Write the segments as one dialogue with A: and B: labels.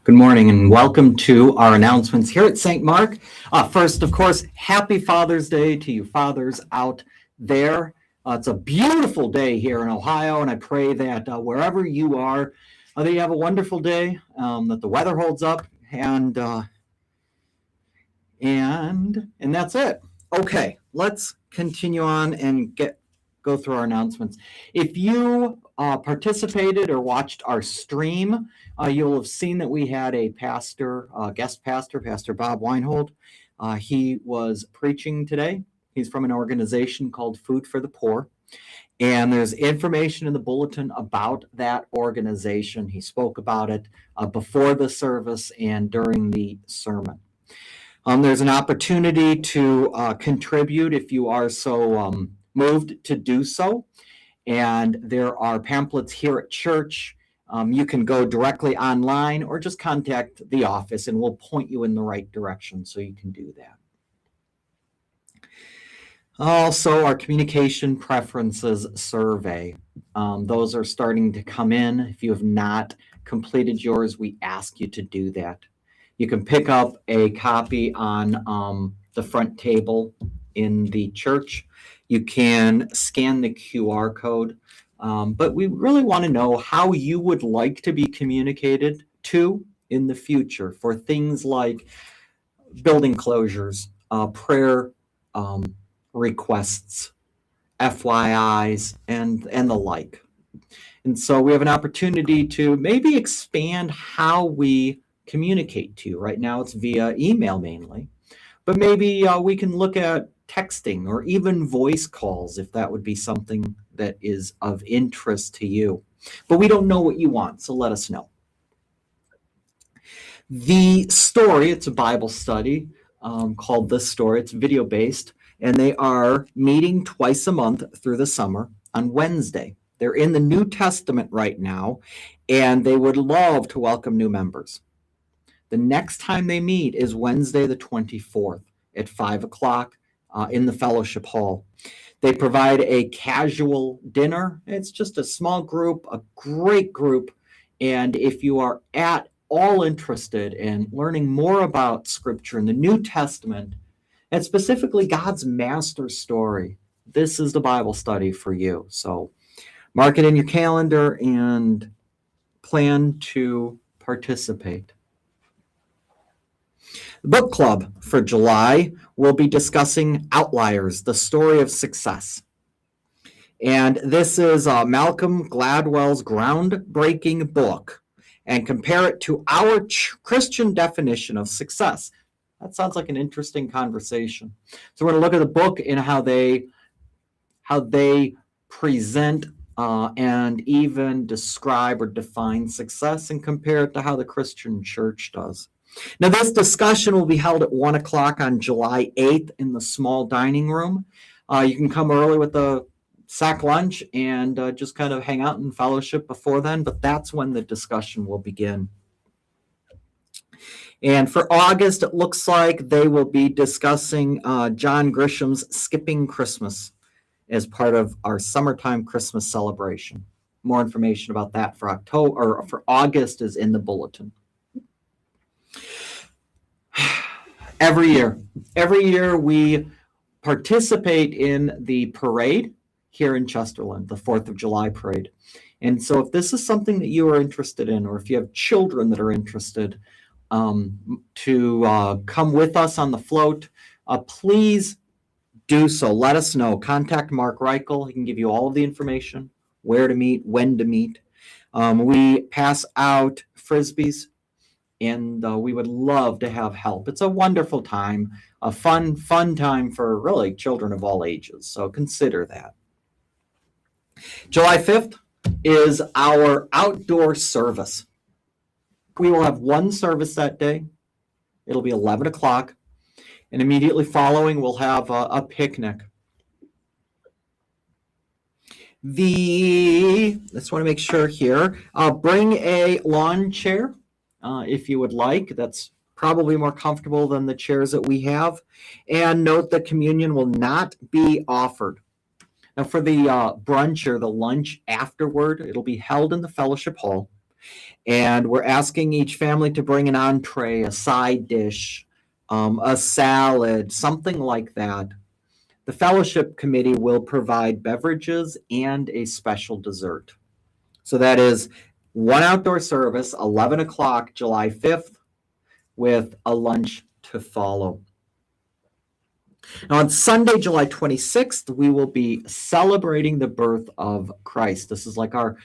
A: Good morning and welcome to our announcements here at St. Mark. First, of course, happy Father's Day to you fathers out there. It's a beautiful day here in Ohio, and I pray that wherever you are, that you have a wonderful day, that the weather holds up, and that's it. Okay, let's continue on and go through our announcements. If you participated or watched our stream, you'll have seen that we had a pastor, guest pastor, Pastor Bob Weinhold. He was preaching today. He's from an organization called Food for the Poor. And there's information in the bulletin about that organization. He spoke about it before the service and during the sermon. There's an opportunity to contribute if you are so moved to do so. And there are pamphlets here at church. You can go directly online or just contact the office and we'll point you in the right direction so you can do that. Also, our communication preferences survey. Those are starting to come in. If you have not completed yours, we ask you to do that. You can pick up a copy on the front table in the church. You can scan the QR code, but we really want to know how you would like to be communicated to in the future for things like building closures, prayer requests, FYIs, and the like. And so we have an opportunity to maybe expand how we communicate to you. Right now it's via email mainly, but maybe we can look at texting or even voice calls if that would be something that is of interest to you. But we don't know what you want, so let us know. The story, it's a Bible study called The Story. It's video-based, and they are meeting twice a month through the summer on Wednesday. They're in the New Testament right now, and they would love to welcome new members. The next time they meet is Wednesday the 24th at 5 o'clock in the fellowship hall. They provide a casual dinner. It's just a small group, a great group. And if you are at all interested in learning more about Scripture in the New Testament, and specifically God's master story, this is the Bible study for you. So mark it in your calendar and plan to participate. The book club for July will be discussing Outliers, the Story of Success. And this is Malcolm Gladwell's groundbreaking book, and compare it to our Christian definition of success. That sounds like an interesting conversation. So we're going to look at the book and how they present and even describe or define success and compare it to how the Christian church does. Now, this discussion will be held at 1 o'clock on July 8th in the small dining room. You can come early with a sack lunch and just kind of hang out in fellowship before then, but that's when the discussion will begin. And for August, it looks like they will be discussing John Grisham's Skipping Christmas as part of our summertime Christmas celebration. More information about that for October or for August is in the bulletin. Every year we participate in the parade here in Chesterland, the 4th of July parade. And so if this is something that you are interested in, or if you have children that are interested to come with us on the float, please do so. Let us know. Contact Mark Reichel. He can give you all of the information, where to meet, when to meet. We pass out Frisbees, and we would love to have help. It's a wonderful time, a fun time for really children of all ages. So consider that. July 5th is our outdoor service. We will have one service that day. It'll be 11 o'clock. And immediately following, we'll have a picnic. Just want to make sure here, bring a lawn chair. If you would like. That's probably more comfortable than the chairs that we have. And note that communion will not be offered. Now for the brunch or the lunch afterward, it'll be held in the fellowship hall. And we're asking each family to bring an entree, a side dish, a salad, something like that. The fellowship committee will provide beverages and a special dessert. So that is one outdoor service, 11 o'clock, July 5th, with a lunch to follow. Now, on Sunday, July 26th, we will be celebrating the birth of Christ. This is like our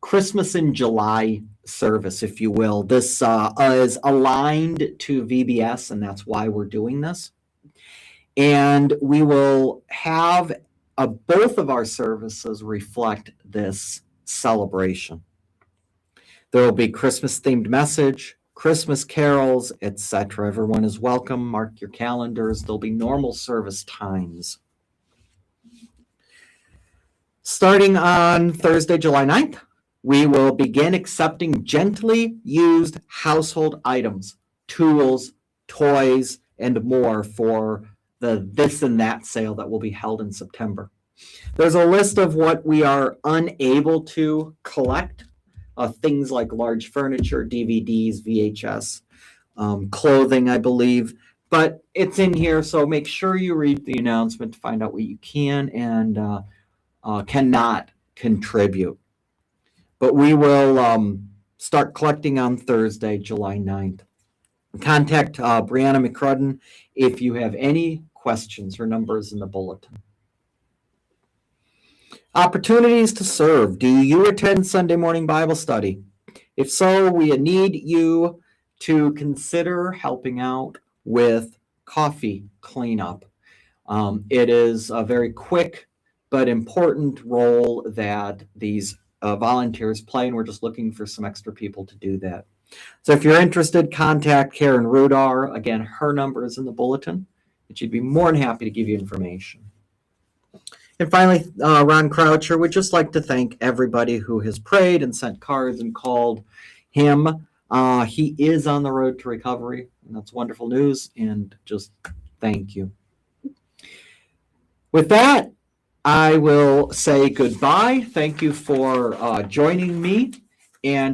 A: Christmas in July service, if you will. This is aligned to VBS, and that's why we're doing this. And we will have both of our services reflect this celebration. There will be Christmas-themed message, Christmas carols, etc. Everyone is welcome. Mark your calendars. There'll be normal service times. Starting on Thursday, July 9th, we will begin accepting gently used household items, tools, toys, and more for the this and that sale that will be held in September. There's a list of what we are unable to collect. Things like large furniture, DVDs, VHS, clothing, I believe. But it's in here, so make sure you read the announcement to find out what you can and cannot contribute. But we will start collecting on Thursday, July 9th. Contact Brianna McCrudden if you have any questions. Her number is in the bulletin. Opportunities to serve. Do you attend Sunday morning Bible study? If so, we need you to consider helping out with coffee cleanup. It is a very quick but important role that these volunteers play, and we're just looking for some extra people to do that. So if you're interested, contact Karen Rudar. Again, her number is in the bulletin, and she'd be more than happy to give you information. And finally, Ron Croucher would just like to thank everybody who has prayed and sent cards and called him. He is on the road to recovery, and that's wonderful news, and just thank you. With that, I will say goodbye. Thank you for joining me, and